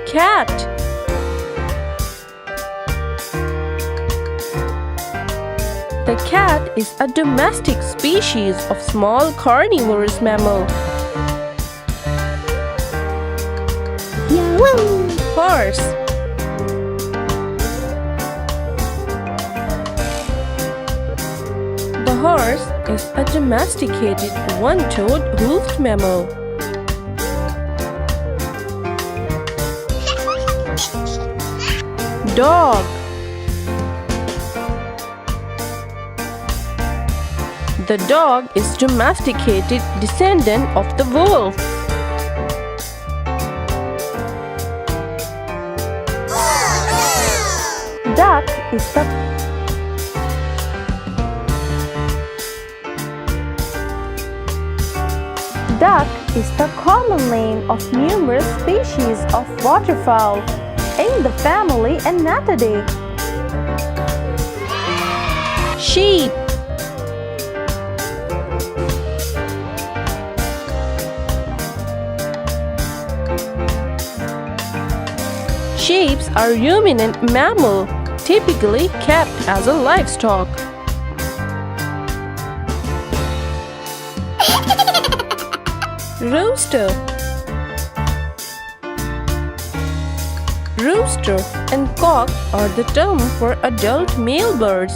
Cat. The cat is a domestic species of small carnivorous mammal. Horse. The horse is a domesticated one-toed hoofed mammal. Dog. The dog is domesticated descendant of the wolf. Duck is the common name of numerous species of waterfowl in the family Anatidae. Sheep. Sheep are ruminant mammal, typically kept as a livestock. Rooster. Rooster and cock are the term for adult male birds.